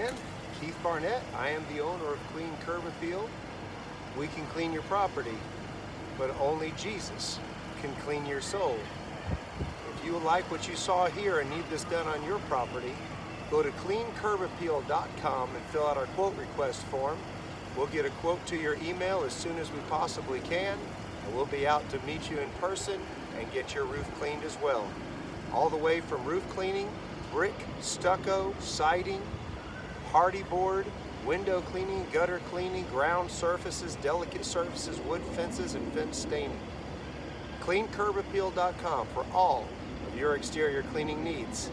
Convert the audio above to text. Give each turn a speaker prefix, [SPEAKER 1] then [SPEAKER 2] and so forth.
[SPEAKER 1] again, Keith Barnett. I am the owner of Clean Curb Appeal. We can clean your property, but only Jesus can clean your soul. If you like what you saw here and need this done on your property, go to cleancurbappeal.com and fill out our quote request form. We'll get a quote to your email as soon as we possibly can, and we'll be out to meet you in person and get your roof cleaned as well. All the way from roof cleaning, brick, stucco, siding, hardy board, window cleaning, gutter cleaning, ground surfaces, delicate surfaces, wood fences, and fence staining. CleanCurbAppeal.com for all of your exterior cleaning needs.